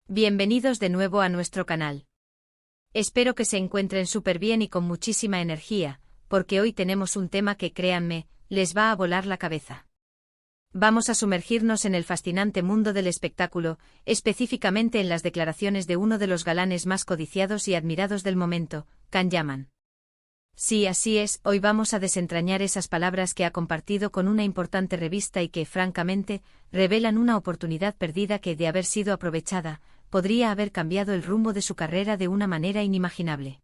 Bienvenidos de nuevo a nuestro canal. Espero que se encuentren súper bien y con muchísima energía, porque hoy tenemos un tema que, créanme, les va a volar la cabeza. Vamos a sumergirnos en el fascinante mundo del espectáculo, específicamente en las declaraciones de uno de los galanes más codiciados y admirados del momento, Can Yaman. Sí, así es, hoy vamos a desentrañar esas palabras que ha compartido con una importante revista y que, francamente, revelan una oportunidad perdida que, de haber sido aprovechada, podría haber cambiado el rumbo de su carrera de una manera inimaginable.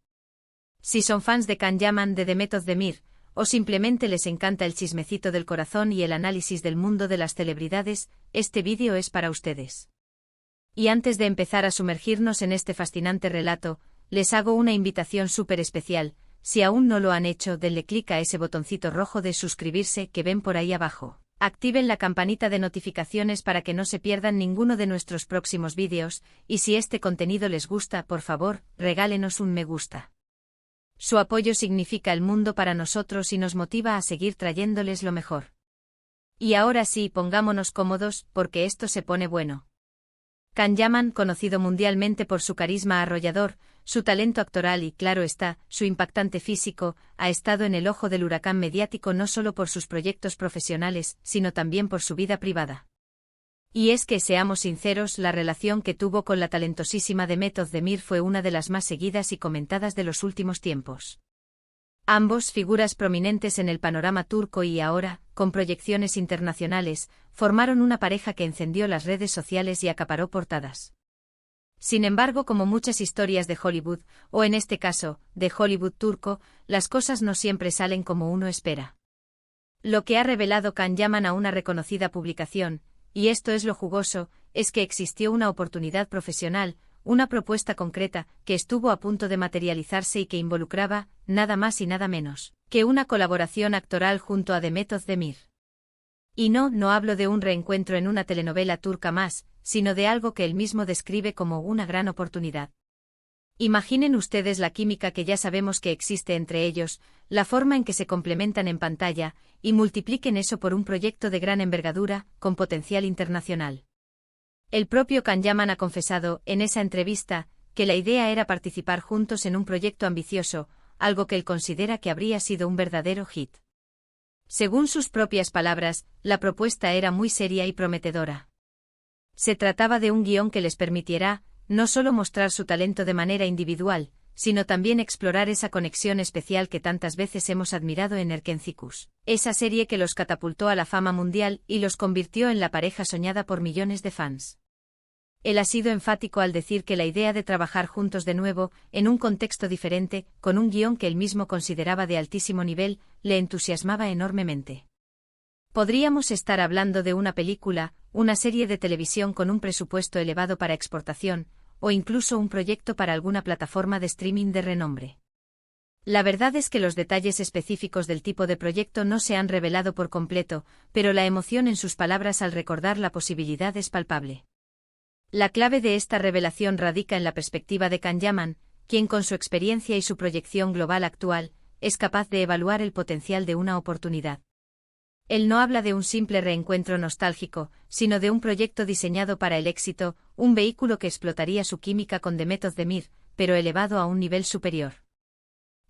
Si son fans de Can Yaman de Demet Özdemir, o simplemente les encanta el chismecito del corazón y el análisis del mundo de las celebridades, este vídeo es para ustedes. Y antes de empezar a sumergirnos en este fascinante relato, les hago una invitación súper especial. Si aún no lo han hecho, denle clic a ese botoncito rojo de suscribirse que ven por ahí abajo. Activen la campanita de notificaciones para que no se pierdan ninguno de nuestros próximos vídeos, y si este contenido les gusta, por favor, regálenos un me gusta. Su apoyo significa el mundo para nosotros y nos motiva a seguir trayéndoles lo mejor. Y ahora sí, pongámonos cómodos, porque esto se pone bueno. Can Yaman, conocido mundialmente por su carisma arrollador, su talento actoral y, claro está, su impactante físico, ha estado en el ojo del huracán mediático no solo por sus proyectos profesionales, sino también por su vida privada. Y es que, seamos sinceros, la relación que tuvo con la talentosísima Demet Özdemir fue una de las más seguidas y comentadas de los últimos tiempos. Ambos, figuras prominentes en el panorama turco y ahora, con proyecciones internacionales, formaron una pareja que encendió las redes sociales y acaparó portadas. Sin embargo, como muchas historias de Hollywood, o en este caso, de Hollywood turco, las cosas no siempre salen como uno espera. Lo que ha revelado Can Yaman a una reconocida publicación, y esto es lo jugoso, es que existió una oportunidad profesional, una propuesta concreta, que estuvo a punto de materializarse y que involucraba, nada más y nada menos, que una colaboración actoral junto a Demet Özdemir. Y no hablo de un reencuentro en una telenovela turca más, sino de algo que él mismo describe como una gran oportunidad. Imaginen ustedes la química que ya sabemos que existe entre ellos, la forma en que se complementan en pantalla, y multipliquen eso por un proyecto de gran envergadura, con potencial internacional. El propio Can Yaman ha confesado, en esa entrevista, que la idea era participar juntos en un proyecto ambicioso, algo que él considera que habría sido un verdadero hit. Según sus propias palabras, la propuesta era muy seria y prometedora. Se trataba de un guión que les permitiera, no solo mostrar su talento de manera individual, sino también explorar esa conexión especial que tantas veces hemos admirado en Erkencikus, esa serie que los catapultó a la fama mundial y los convirtió en la pareja soñada por millones de fans. Él ha sido enfático al decir que la idea de trabajar juntos de nuevo, en un contexto diferente, con un guión que él mismo consideraba de altísimo nivel, le entusiasmaba enormemente. Podríamos estar hablando de una película, una serie de televisión con un presupuesto elevado para exportación, o incluso un proyecto para alguna plataforma de streaming de renombre. La verdad es que los detalles específicos del tipo de proyecto no se han revelado por completo, pero la emoción en sus palabras al recordar la posibilidad es palpable. La clave de esta revelación radica en la perspectiva de Can Yaman, quien con su experiencia y su proyección global actual, es capaz de evaluar el potencial de una oportunidad. Él no habla de un simple reencuentro nostálgico, sino de un proyecto diseñado para el éxito, un vehículo que explotaría su química con Demet Özdemir, pero elevado a un nivel superior.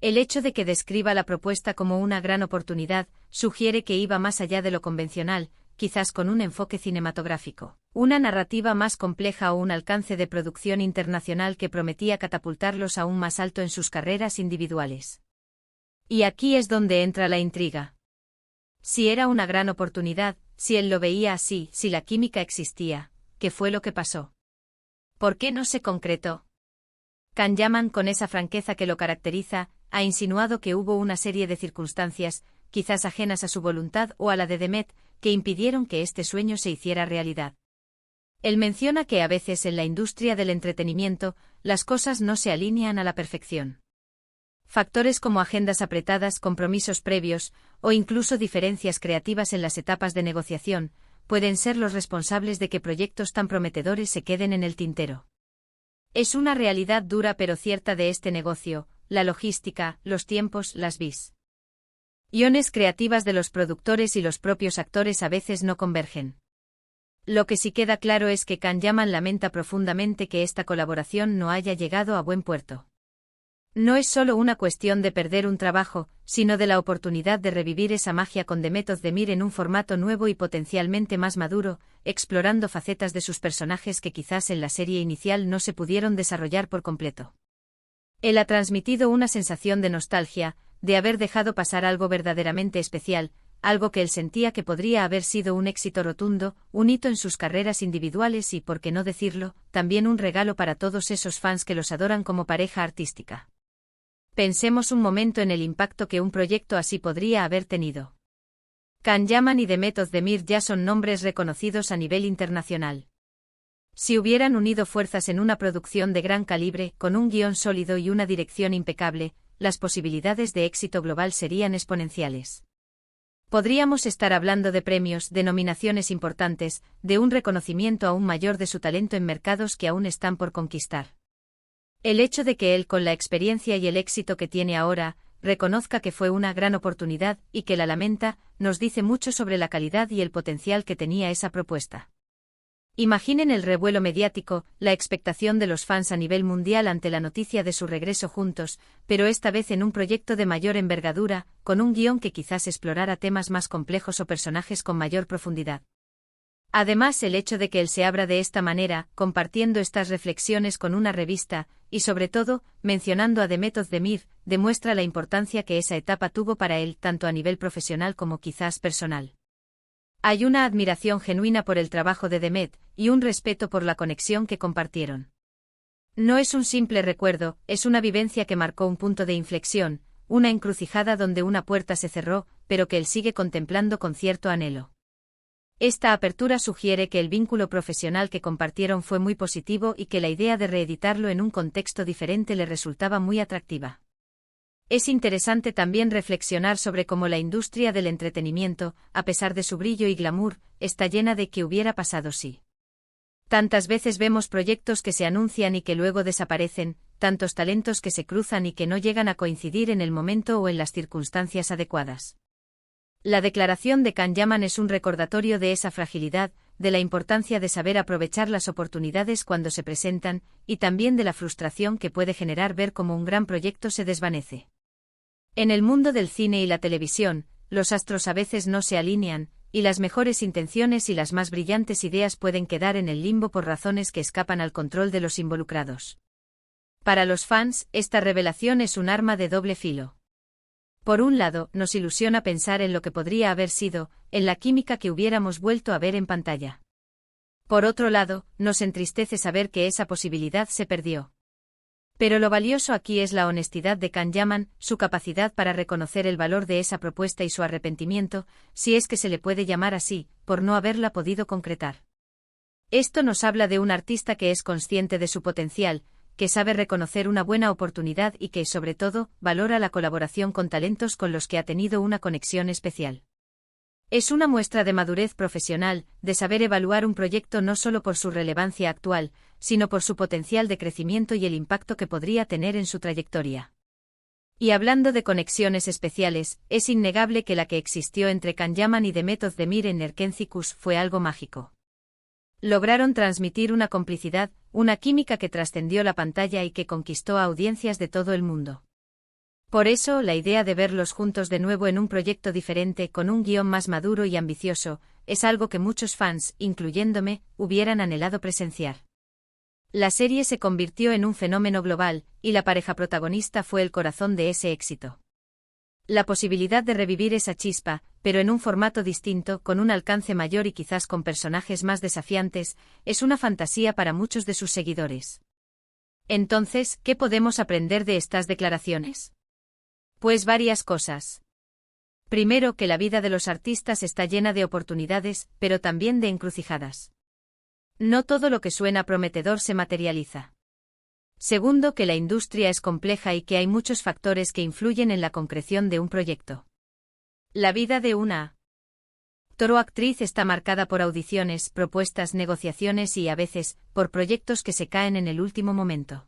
El hecho de que describa la propuesta como una gran oportunidad, sugiere que iba más allá de lo convencional, quizás con un enfoque cinematográfico, una narrativa más compleja o un alcance de producción internacional que prometía catapultarlos aún más alto en sus carreras individuales. Y aquí es donde entra la intriga. Si era una gran oportunidad, si él lo veía así, si la química existía, ¿qué fue lo que pasó? ¿Por qué no se concretó? Can Yaman, con esa franqueza que lo caracteriza, ha insinuado que hubo una serie de circunstancias, quizás ajenas a su voluntad o a la de Demet, que impidieron que este sueño se hiciera realidad. Él menciona que a veces en la industria del entretenimiento, las cosas no se alinean a la perfección. Factores como agendas apretadas, compromisos previos, o incluso diferencias creativas en las etapas de negociación, pueden ser los responsables de que proyectos tan prometedores se queden en el tintero. Es una realidad dura pero cierta de este negocio, la logística, los tiempos, las visiones creativas de los productores y los propios actores a veces no convergen. Lo que sí queda claro es que Can Yaman lamenta profundamente que esta colaboración no haya llegado a buen puerto. No es solo una cuestión de perder un trabajo, sino de la oportunidad de revivir esa magia con The Method de Mir en un formato nuevo y potencialmente más maduro, explorando facetas de sus personajes que quizás en la serie inicial no se pudieron desarrollar por completo. Él ha transmitido una sensación de nostalgia, de haber dejado pasar algo verdaderamente especial, algo que él sentía que podría haber sido un éxito rotundo, un hito en sus carreras individuales y, por qué no decirlo, también un regalo para todos esos fans que los adoran como pareja artística. Pensemos un momento en el impacto que un proyecto así podría haber tenido. Can Yaman y The Method de Mir ya son nombres reconocidos a nivel internacional. Si hubieran unido fuerzas en una producción de gran calibre, con un guión sólido y una dirección impecable, las posibilidades de éxito global serían exponenciales. Podríamos estar hablando de premios, de nominaciones importantes, de un reconocimiento aún mayor de su talento en mercados que aún están por conquistar. El hecho de que él, con la experiencia y el éxito que tiene ahora, reconozca que fue una gran oportunidad y que la lamenta, nos dice mucho sobre la calidad y el potencial que tenía esa propuesta. Imaginen el revuelo mediático, la expectación de los fans a nivel mundial ante la noticia de su regreso juntos, pero esta vez en un proyecto de mayor envergadura, con un guión que quizás explorara temas más complejos o personajes con mayor profundidad. Además, el hecho de que él se abra de esta manera, compartiendo estas reflexiones con una revista, y sobre todo, mencionando a The Method de Mir, demuestra la importancia que esa etapa tuvo para él, tanto a nivel profesional como quizás personal. Hay una admiración genuina por el trabajo de The Method, y un respeto por la conexión que compartieron. No es un simple recuerdo, es una vivencia que marcó un punto de inflexión, una encrucijada donde una puerta se cerró, pero que él sigue contemplando con cierto anhelo. Esta apertura sugiere que el vínculo profesional que compartieron fue muy positivo y que la idea de reeditarlo en un contexto diferente le resultaba muy atractiva. Es interesante también reflexionar sobre cómo la industria del entretenimiento, a pesar de su brillo y glamour, está llena de ¿qué hubiera pasado si? Tantas veces vemos proyectos que se anuncian y que luego desaparecen, tantos talentos que se cruzan y que no llegan a coincidir en el momento o en las circunstancias adecuadas. La declaración de Can Yaman es un recordatorio de esa fragilidad, de la importancia de saber aprovechar las oportunidades cuando se presentan, y también de la frustración que puede generar ver cómo un gran proyecto se desvanece. En el mundo del cine y la televisión, los astros a veces no se alinean, y las mejores intenciones y las más brillantes ideas pueden quedar en el limbo por razones que escapan al control de los involucrados. Para los fans, esta revelación es un arma de doble filo. Por un lado, nos ilusiona pensar en lo que podría haber sido, en la química que hubiéramos vuelto a ver en pantalla. Por otro lado, nos entristece saber que esa posibilidad se perdió. Pero lo valioso aquí es la honestidad de Can Yaman, su capacidad para reconocer el valor de esa propuesta y su arrepentimiento, si es que se le puede llamar así, por no haberla podido concretar. Esto nos habla de un artista que es consciente de su potencial, que sabe reconocer una buena oportunidad y que, sobre todo, valora la colaboración con talentos con los que ha tenido una conexión especial. Es una muestra de madurez profesional, de saber evaluar un proyecto no solo por su relevancia actual, sino por su potencial de crecimiento y el impacto que podría tener en su trayectoria. Y hablando de conexiones especiales, es innegable que la que existió entre Can Yaman y The Method de Mir en Nerkenzicus fue algo mágico. Lograron transmitir una complicidad, una química que trascendió la pantalla y que conquistó a audiencias de todo el mundo. Por eso, la idea de verlos juntos de nuevo en un proyecto diferente con un guión más maduro y ambicioso, es algo que muchos fans, incluyéndome, hubieran anhelado presenciar. La serie se convirtió en un fenómeno global, y la pareja protagonista fue el corazón de ese éxito. La posibilidad de revivir esa chispa, pero en un formato distinto, con un alcance mayor y quizás con personajes más desafiantes, es una fantasía para muchos de sus seguidores. Entonces, ¿qué podemos aprender de estas declaraciones? Pues varias cosas. Primero, que la vida de los artistas está llena de oportunidades, pero también de encrucijadas. No todo lo que suena prometedor se materializa. Segundo, que la industria es compleja y que hay muchos factores que influyen en la concreción de un proyecto. La vida de una actor o actriz está marcada por audiciones, propuestas, negociaciones y, a veces, por proyectos que se caen en el último momento.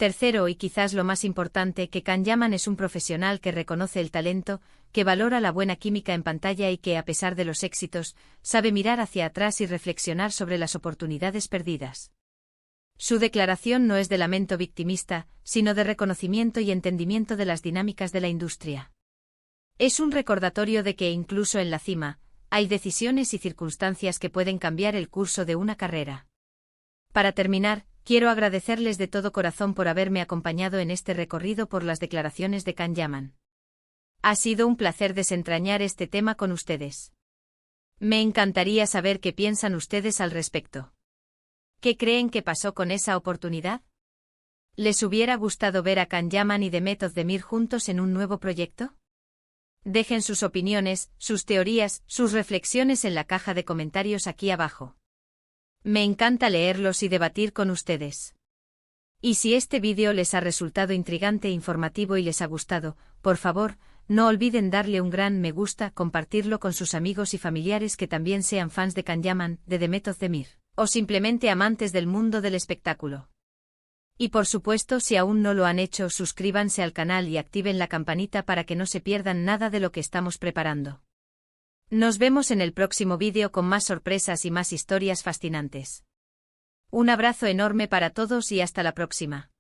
Tercero, y quizás lo más importante, que Can Yaman es un profesional que reconoce el talento, que valora la buena química en pantalla y que, a pesar de los éxitos, sabe mirar hacia atrás y reflexionar sobre las oportunidades perdidas. Su declaración no es de lamento victimista, sino de reconocimiento y entendimiento de las dinámicas de la industria. Es un recordatorio de que, incluso en la cima, hay decisiones y circunstancias que pueden cambiar el curso de una carrera. Para terminar, quiero agradecerles de todo corazón por haberme acompañado en este recorrido por las declaraciones de Can Yaman. Ha sido un placer desentrañar este tema con ustedes. Me encantaría saber qué piensan ustedes al respecto. ¿Qué creen que pasó con esa oportunidad? ¿Les hubiera gustado ver a Can Yaman y Demet Özdemir juntos en un nuevo proyecto? Dejen sus opiniones, sus teorías, sus reflexiones en la caja de comentarios aquí abajo. Me encanta leerlos y debatir con ustedes. Y si este vídeo les ha resultado intrigante e informativo y les ha gustado, por favor, no olviden darle un gran me gusta, compartirlo con sus amigos y familiares que también sean fans de Can Yaman, de Demet Özdemir, o simplemente amantes del mundo del espectáculo. Y por supuesto, si aún no lo han hecho, suscríbanse al canal y activen la campanita para que no se pierdan nada de lo que estamos preparando. Nos vemos en el próximo vídeo con más sorpresas y más historias fascinantes. Un abrazo enorme para todos y hasta la próxima.